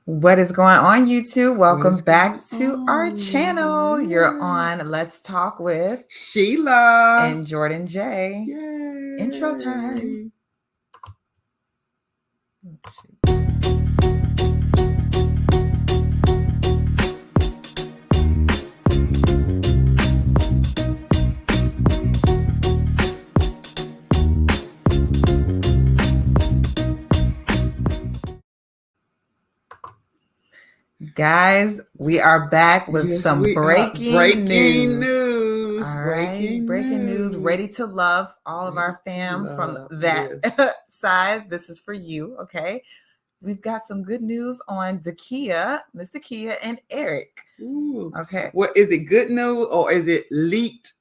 What is going on, YouTube? What Welcome is going back to our channel. You're on? on Let's Talk with Sheila. and Jordan J. Intro time. Yay. Guys, we are back with Yes, some we are. breaking news. All right, Breaking breaking news. news. Ready to love all of Ready our to fam from love. that Yes. side. This is for you, okay? We've got some good news on Dakiya, Miss Dakiya, and Eric. Ooh. Okay. What is it? Good news or is it leaked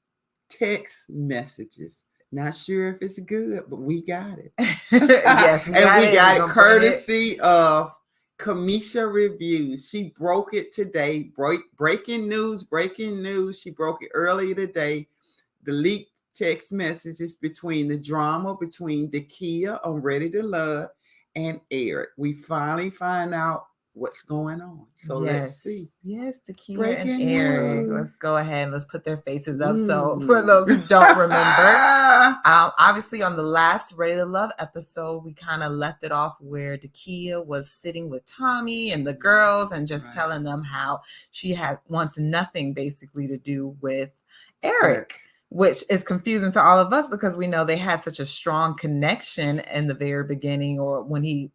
text messages? Not sure if it's good, but we got it. Yes, we And got we it. got We're it gonna bring it. courtesy of Kamisha Reviews. She broke it today. Breaking news. She broke it earlier today. The leaked text messages between the drama between Dakiya on Ready to Love and Eric. We finally find out what's going on. So let's see. Yes, Dakiya and Breaking Eric. news. Let's go ahead and let's put their faces up. So for those who don't remember, obviously on the last Ready to Love episode, we kind of left it off where Dakiya was sitting with Tommy and the girls and just telling them how she wants nothing basically to do with Eric. Which is confusing to all of us because we know they had such a strong connection in the very beginning, or when he,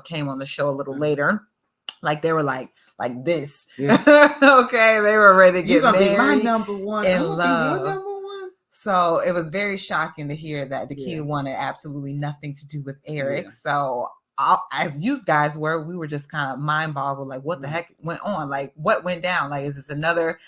came on the show a little later. Like they were like this. Yeah. Okay, they were ready to get married. You're gonna be my number one. In I'm gonna love. be your number one. So it was very shocking to hear that Dakiya wanted absolutely nothing to do with Eric. Yeah. So as you guys were, we were just kind of mind boggled, like what the heck went on? Like what went down? Like is this another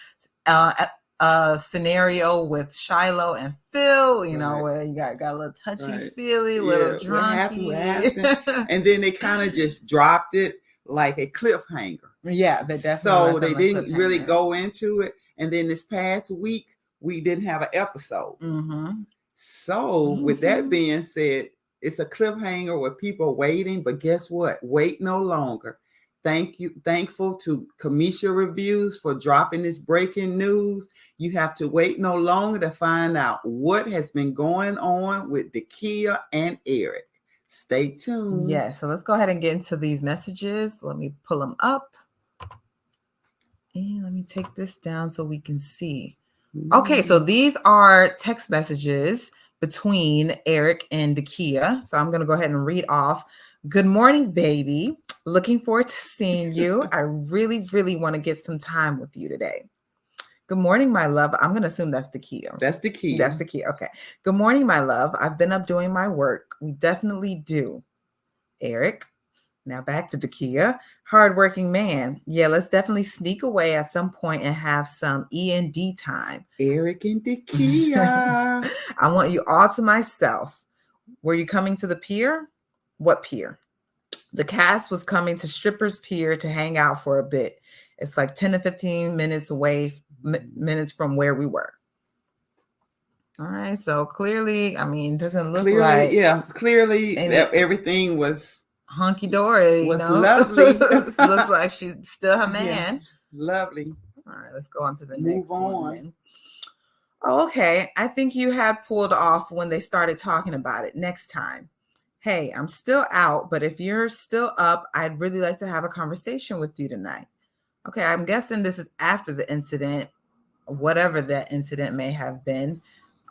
scenario with Shiloh and Phil, where you got a little touchy-feely, little drunky. What happened? And then they kind of just dropped it like a cliffhanger. Yeah, they definitely. So they didn't really go into it. And then this past week, we didn't have an episode. Mm-hmm. So with that being said, it's a cliffhanger where people are waiting, but guess what? Wait no longer. Thankful to Kamisha Reviews for dropping this breaking news. You have to wait no longer to find out what has been going on with Dakiya and Eric. Stay tuned. Yeah, so let's go ahead and get into these messages. Let me pull them up. And let me take this down so we can see. Okay, so these are text messages between Eric and Dakiya. So I'm going to go ahead and read off. Good morning, baby. Looking forward to seeing you. I really, really want to get some time with you today. Good morning, my love. I'm going to assume that's Dakiya. That's Dakiya. That's Dakiya. Okay. Good morning, my love. I've been up doing my work. We definitely do. Eric. Now back to Dakiya. Hardworking man. Yeah, let's definitely sneak away at some point and have some E&D time. Eric and Dakiya. I want you all to myself. Were you coming to the pier? What pier? The cast was coming to Strippers Pier to hang out for a bit. It's like 10 to 15 minutes away, minutes from where we were. All right. So clearly, doesn't look like. Yeah, clearly everything was hunky-dory. Was lovely. Looks like she's still her man. Yeah, lovely. All right. Let's go on to the next one then. Oh, okay. I think you had pulled off when they started talking about it. Next time. Hey, I'm still out, but if you're still up, I'd really like to have a conversation with you tonight. Okay, I'm guessing this is after the incident, whatever that incident may have been.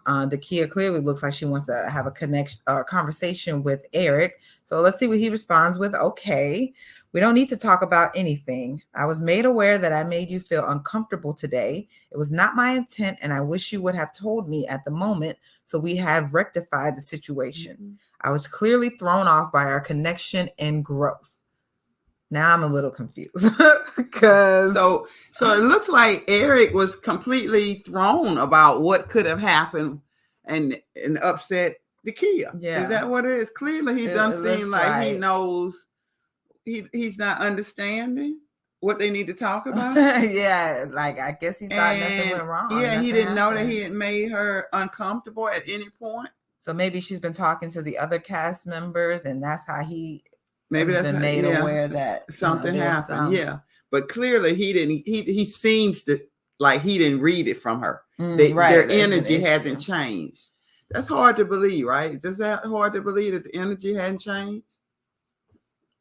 Dakiya clearly looks like she wants to have a conversation with Eric. So let's see what he responds with. Okay, we don't need to talk about anything. I was made aware that I made you feel uncomfortable today. It was not my intent, and I wish you would have told me at the moment so we have rectified the situation. Mm-hmm. I was clearly thrown off by our connection and growth. Now I'm a little confused because so it looks like Eric was completely thrown about what could have happened and upset Dakiya. Yeah, is that what it is? Clearly, he doesn't seem like he knows. He's not understanding what they need to talk about. Yeah, like I guess he thought nothing went wrong. Yeah, he didn't know that he had made her uncomfortable at any point. So maybe she's been talking to the other cast members, and that's how he maybe that's been made aware that something happened. Yeah, but clearly he didn't. He seems to like he didn't read it from her. Right, their energy hasn't changed. That's hard to believe, right? Is that hard to believe that the energy hadn't changed?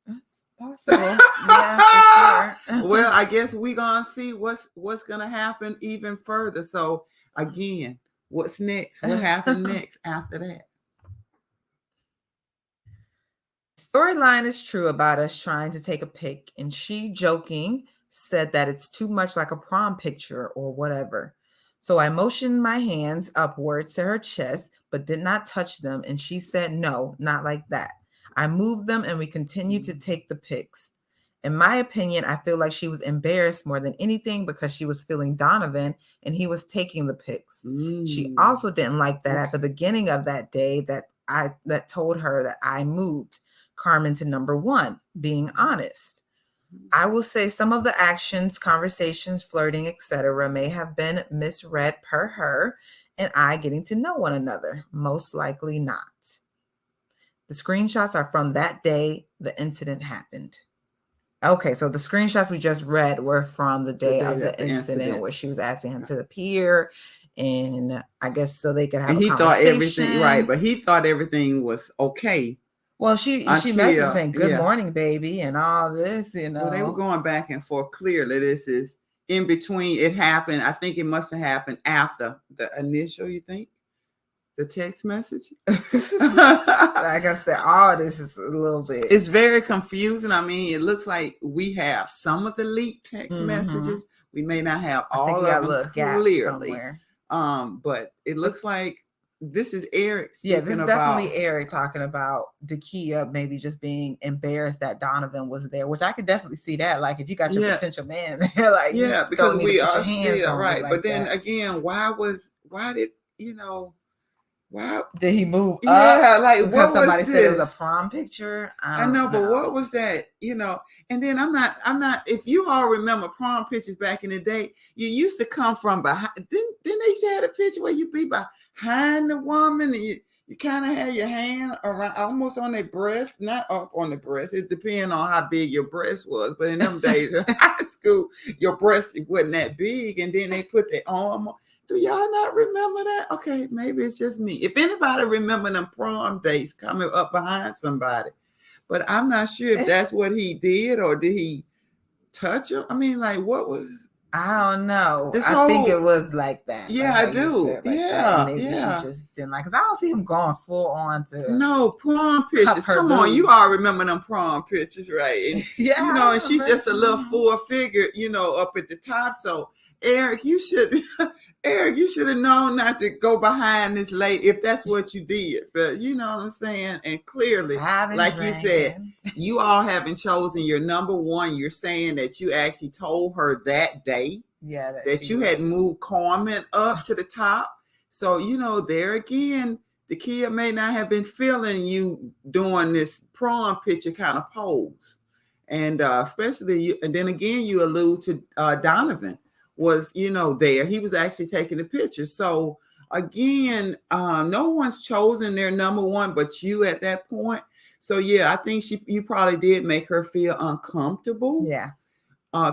That's possible. Yeah, for sure. Well, I guess we're gonna see what's gonna happen even further. So again, what's next? What happened next after that? Storyline is true about us trying to take a pic, and she, joking, said that it's too much like a prom picture or whatever. So I motioned my hands upwards to her chest, but did not touch them, and she said, no, not like that. I moved them, and we continued to take the pics. In my opinion, I feel like she was embarrassed more than anything because she was feeling Donovan and he was taking the pics. She also didn't like that at the beginning of that day that told her that I moved Carmen to number one, being honest. I will say some of the actions, conversations, flirting, etc. may have been misread per her and I getting to know one another. Most likely not. The screenshots are from that day the incident happened. Okay, so the screenshots we just read were from the day of the incident where she was asking him to appear, and I guess so they could have a conversation. Thought everything right, but he thought everything was okay. Well, she messaged saying good morning, baby, and all this, Well, they were going back and forth. Clearly, this is in between. It happened. I think it must have happened after the initial, you think? The text message? Like I said, all this is a little bit. It's very confusing. I mean, it looks like we have some of the leaked text messages. We may not have all of them clearly. But it looks like this is Eric speaking this is definitely Eric talking about Dakiya maybe just being embarrassed that Donovan was there, which I could definitely see that. Like if you got your potential man there, like because we are still right. Like but then again, why did he move up? Yeah, like because somebody said it was a prom picture. I know, but what was that? And then I'm not. If you all remember prom pictures back in the day, you used to come from behind. Didn't they say a picture where you be behind the woman and you kind of had your hand around almost on their breast, not up on the breast. It depends on how big your breast was. But in them days in high school, your breast wasn't that big, and then they put their arm on. Do y'all not remember that? Okay, maybe it's just me. If anybody remember them prom dates coming up behind somebody, but I'm not sure if that's what he did or did he touch him? I mean, like what was? I don't know. I think it was like that. Yeah, like I do. Maybe she just didn't like because I don't see him going full on to. No prom pictures. Come on, you all remember them prom pictures, right? And, and she's just a little full figure, up at the top. So Eric, you should have known not to go behind this lady if that's what you did. But you know what I'm saying? And clearly, like you said, you all haven't chosen your number one. You're saying that you actually told her that day that you had moved Carmen up to the top. So, there again, Dakiya may not have been feeling you doing this prom picture kind of pose. And especially, and then again, you allude to Donovan. Was there he was actually taking the picture. So again, no one's chosen their number one but you at that point. So I think you probably did make her feel uncomfortable,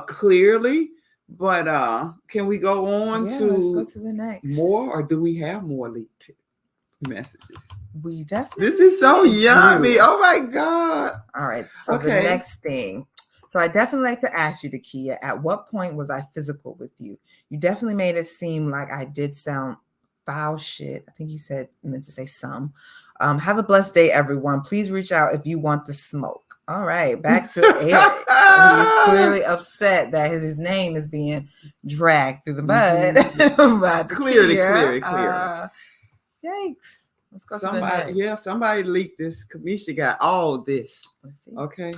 clearly. But can we go on to let's go to the next more, or do we have more leaked messages? We definitely this is so yummy. Oh my god. All right, so the next thing. So I definitely like to ask you, Dakiya, at what point was I physical with you? You definitely made it seem like I did sound foul shit. I think he meant to say some. Have a blessed day, everyone. Please reach out if you want the smoke. All right, back to Eric. So he's clearly upset that his name is being dragged through the mud. By clearly. Yikes. Let's go to the next. Somebody leaked this. Kamisha got all this. Let's see. Okay.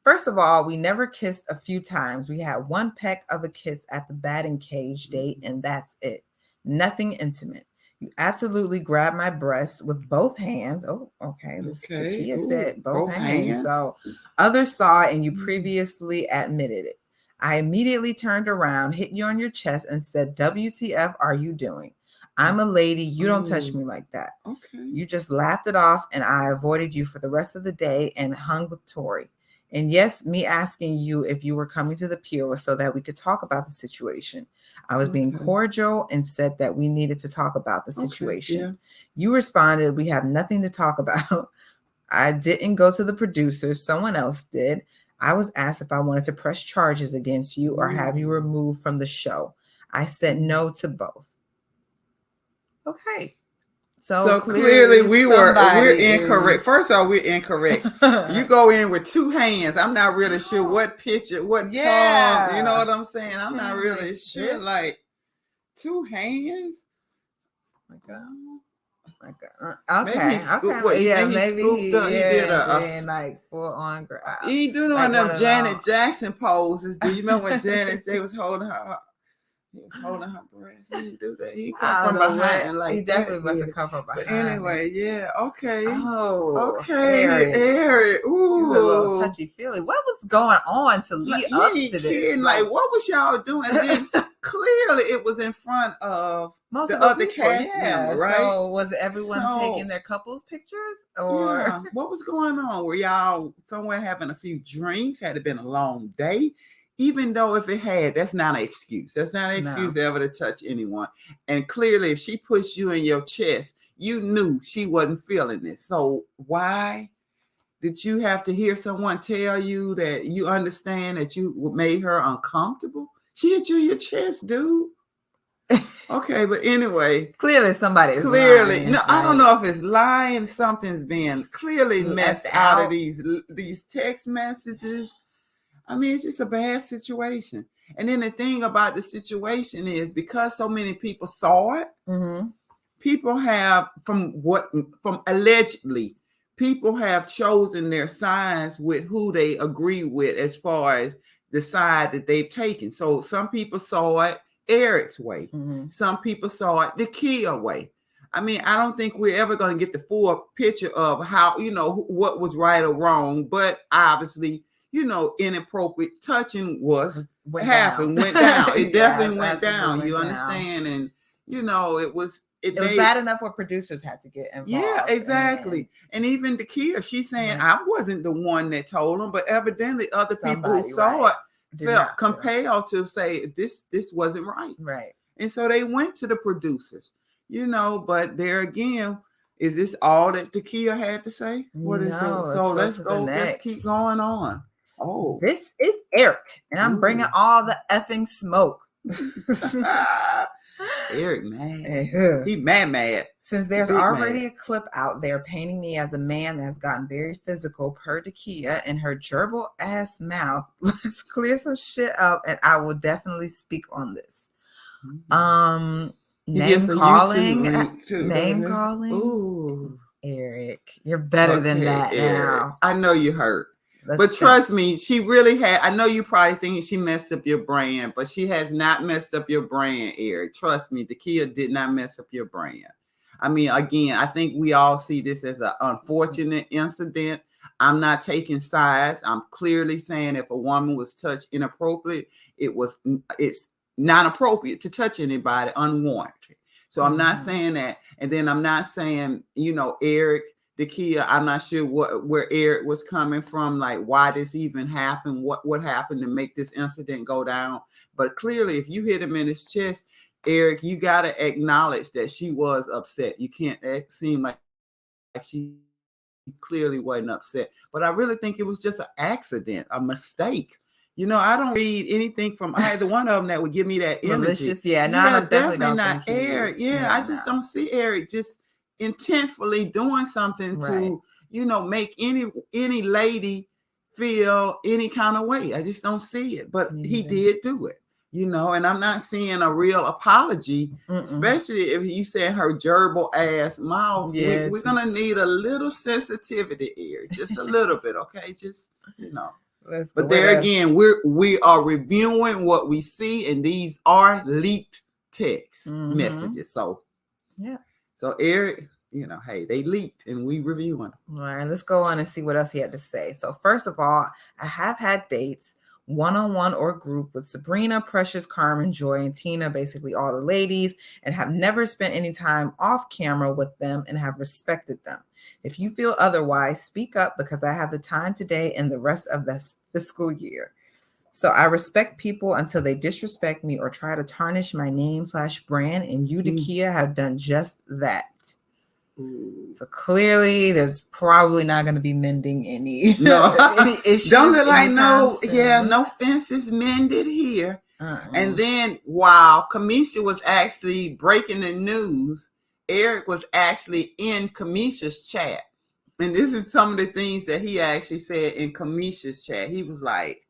First of all, we never kissed a few times. We had one peck of a kiss at the batting cage date, and that's it. Nothing intimate. You absolutely grabbed my breasts with both hands. Oh, okay. Dakiya said both hands. So others saw it, and you previously admitted it. I immediately turned around, hit you on your chest, and said, WTF are you doing? I'm a lady. You don't touch me like that. Okay. You just laughed it off, and I avoided you for the rest of the day and hung with Tori. And yes, me asking you if you were coming to the pier was so that we could talk about the situation. I was being cordial and said that we needed to talk about the situation. Yeah. You responded, we have nothing to talk about. I didn't go to the producers. Someone else did. I was asked if I wanted to press charges against you or have you removed from the show. I said no to both. Okay. So clearly we're incorrect. First of all, we're incorrect. You go in with two hands. I'm not really sure what picture, what palm, you know what I'm saying? I'm not really sure. Like 2 hands. Oh my God. Okay. He did a like full on grab. He do one of them Janet Jackson poses. Do you remember when Janet they was holding her? He was holding her breast. He didn't do that. He come from behind. Like he definitely must have come from behind. But anyway, yeah, okay. Oh, okay, Eric. Ooh, you were a little touchy feely. What was going on to lead up to this? Kidding. Like, what was y'all doing? And then clearly, it was in front of most the other cast member, right? So was everyone taking their couples pictures, or what was going on? Were y'all somewhere having a few drinks? Had it been a long day? Even though if it had, that's not an excuse. That's not an excuse ever to touch anyone. And clearly, if she pushed you in your chest, you knew she wasn't feeling it. So why did you have to hear someone tell you that you understand that you made her uncomfortable? She hit you in your chest, dude. Okay, but anyway. Clearly somebody is lying. No, I don't know if it's lying. Something's being clearly messed out of these text messages. I mean, it's just a bad situation. And then the thing about the situation is because so many people saw it, people have, from allegedly, people have chosen their sides with who they agree with as far as the side that they've taken. So some people saw it Eric's way. Some people saw it Dakiya way. I mean, I don't think we're ever going to get the full picture of how, what was right or wrong, but obviously, inappropriate touching went down. It definitely went down. You understand? And, it was bad enough what producers had to get involved. Yeah, exactly. And even Dakiya, she's saying, I wasn't the one that told them, but evidently other people who saw it felt compelled to say this wasn't right. Right. And so they went to the producers, but there again, is this all that Dakiya had to say? What is it? So let's go. Let's keep going on. Oh, this is Eric, and I'm bringing all the effing smoke. Eric mad. He mad. Since there's already a clip out there painting me as a man that's gotten very physical per Dakiya and her gerbil ass mouth, let's clear some shit up, and I will definitely speak on this. Name calling. Ooh, Eric, you're better than that Eric. Now. I know you hurt. But trust me, she really had. I know you probably think she messed up your brand, but she has not messed up your brand, Eric. Trust me, Dakiya did not mess up your brand. I mean, again, I think we all see this as an unfortunate incident. I'm not taking sides. I'm clearly saying if a woman was touched inappropriately, it's not appropriate to touch anybody unwarranted. So I'm not saying that. And then I'm not saying, Eric, Dakiya, I'm not sure where Eric was coming from, like why this even happened, what happened to make this incident go down. But clearly, if you hit him in his chest, Eric, you got to acknowledge that she was upset. You can't seem like she clearly wasn't upset. But I really think it was just an accident, a mistake. I don't read anything from either one of them that would give me that energy. Malicious, definitely not Eric. I just don't see Eric just intentfully doing something to make any lady feel any kind of way. I just don't see it, but he did do it, and I'm not seeing a real apology, especially if you said her gerbil ass mouth. We're gonna need a little sensitivity here, just a little bit, okay? Just but there again, we are reviewing what we see, and these are leaked text messages. So so Eric, hey, they leaked and we reviewing. All right, let's go on and see what else he had to say. So first of all, I have had dates, one-on-one or group, with Sabrina, Precious, Carmen, Joy, and Tina, basically all the ladies, and have never spent any time off camera with them and have respected them. If you feel otherwise, speak up because I have the time today and the rest of the fiscal year. So I respect people until they disrespect me or try to tarnish my name/brand. And you, Dakiya, have done just that. So clearly, there's probably not going to be mending any any issues. Don't look like no fences mended here. And then while Kamisha was actually breaking the news, Eric was actually in Kamisha's chat. And this is some of the things that he actually said in Kamisha's chat. He was like,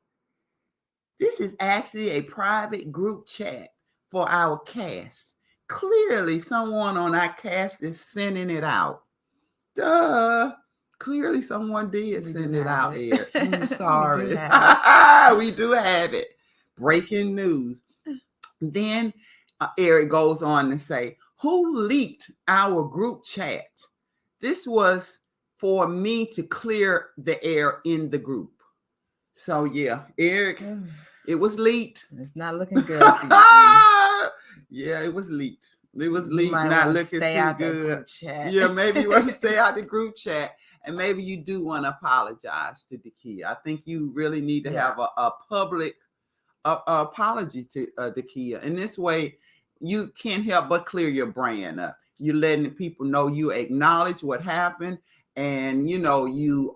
this is actually a private group chat for our cast. Clearly, someone on our cast is sending it out. Duh. Clearly, someone did send it out, Eric. I'm sorry. We do have it. Breaking news. Then Eric goes on to say, who leaked our group chat? This was for me to clear the air in the group. So, yeah, Eric, it was leaked. It's not looking good. Yeah, it was leaked. It was leaked, not looking too good. Yeah, maybe you want to stay out the group chat, and maybe you do want to apologize to Dakiya. I think you really need to have a public apology to Dakiya. In this way, you can't help but clear your brand up. You're letting people know you acknowledge what happened, and you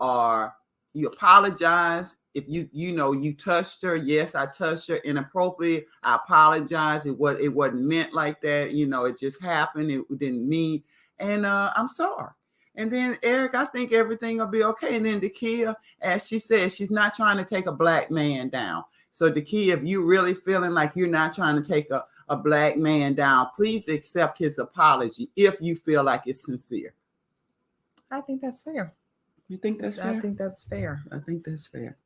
apologize. If you touched her, yes, I touched her inappropriately. I apologize. It wasn't meant like that. It just happened. It didn't mean. And I'm sorry. And then Eric, I think everything will be okay. And then Dakiya, as she said, she's not trying to take a black man down. So Dakiya, if you're really feeling like you're not trying to take a black man down, please accept his apology if you feel like it's sincere. I think that's fair. You think that's fair? I think that's fair. I think that's fair.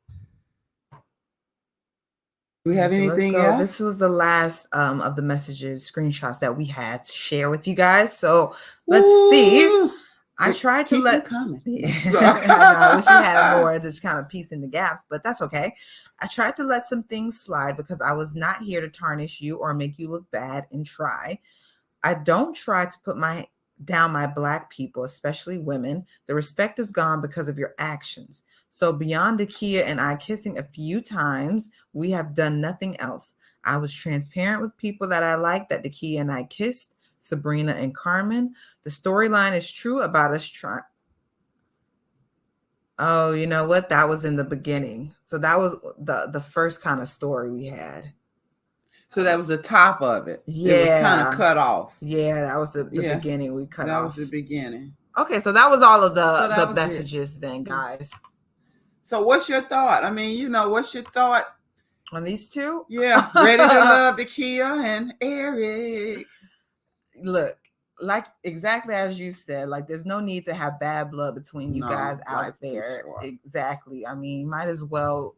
Do we have anything else? This was the last of the messages, screenshots that we had to share with you guys. So let's see. I tried to let coming. Yeah. I wish you had more to kind of piece in the gaps, but that's okay. I tried to let some things slide because I was not here to tarnish you or make you look bad and try. I don't try to put down my Black people, especially women. The respect is gone because of your actions. So beyond Dakiya and I kissing a few times, we have done nothing else. I was transparent with people that I liked that Dakiya and I kissed, Sabrina and Carmen. The storyline is true about us trying. Oh, you know what? That was in the beginning. So that was the first kind of story we had. So that was the top of it. Yeah. It was kind of cut off. Yeah, that was the beginning we cut off. That was the beginning. Okay, so that was all of the messages then, guys. So what's your thought? I mean, what's your thought? On these two? Yeah, ready to love Dakiya and Eric. Look, like exactly as you said, like there's no need to have bad blood between you guys out there. Exactly. I mean, might as well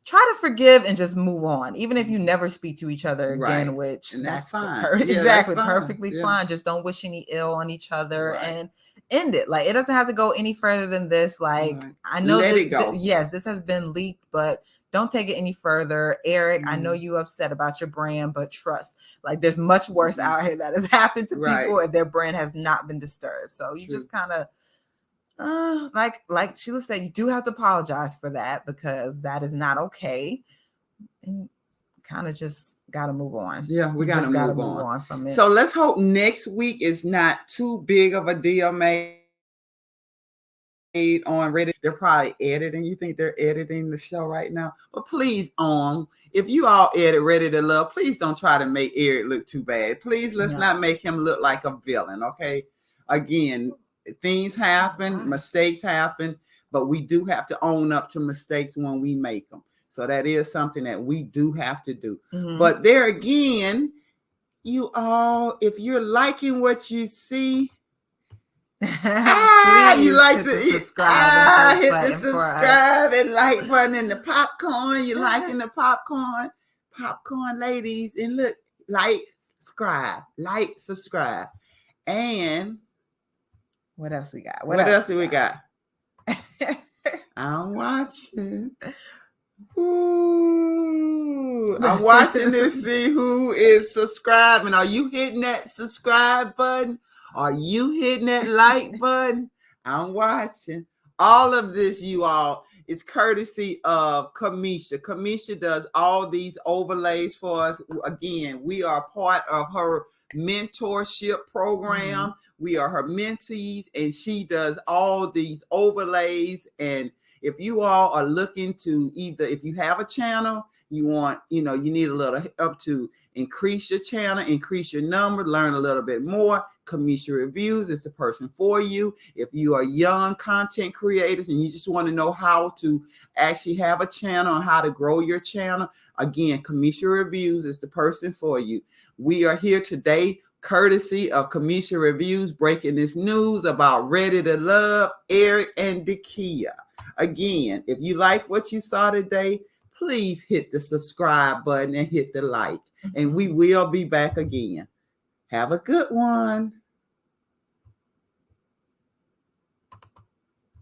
try to forgive and just move on, even if you never speak to each other again, which that's fine. Exactly, that's perfectly fine. Just don't wish any ill on each other and end it. Like it doesn't have to go any further than this. Like I know this has been leaked, but don't take it any further. Eric, I know you upset about your brand, but trust, like there's much worse out here that has happened to people and their brand has not been disturbed. So you just kind of like Sheila said, you do have to apologize for that because that is not okay. And kind of just got to move on. Yeah, we got to move on from it. So let's hope next week is not too big of a deal made on Reddit. They're probably editing. You think they're editing the show right now? But please, if you all edit Ready to Love, please don't try to make Eric look too bad. Please, let's not make him look like a villain, okay? Again, things happen, mistakes happen, but we do have to own up to mistakes when we make them. So that is something that we do have to do. But there again, you all, if you're liking what you see, you like to subscribe, hit the subscribe and like button and the popcorn. You liking the popcorn ladies, and look, subscribe, and what else we got? What else do we got? I'm watching. Ooh, I'm watching to see who is subscribing. Are you hitting that subscribe button? Are you hitting that like button? I'm watching. All of this, you all, is courtesy of Kamisha. Kamisha does all these overlays for us. Again, we are part of her mentorship program. Mm-hmm. We are her mentees, and she does all these overlays. And if you all are looking to either, if you have a channel, you want, you need a little help to increase your channel, increase your number, learn a little bit more, Kamisha Reviews is the person for you. If you are young content creators and you just want to know how to actually have a channel and how to grow your channel, again, Kamisha Reviews is the person for you. We are here today courtesy of Kamisha Reviews, breaking this news about Ready to Love, Eric and Dakiya. Again, if you like what you saw today, please hit the subscribe button and hit the like. And we will be back again. Have a good one.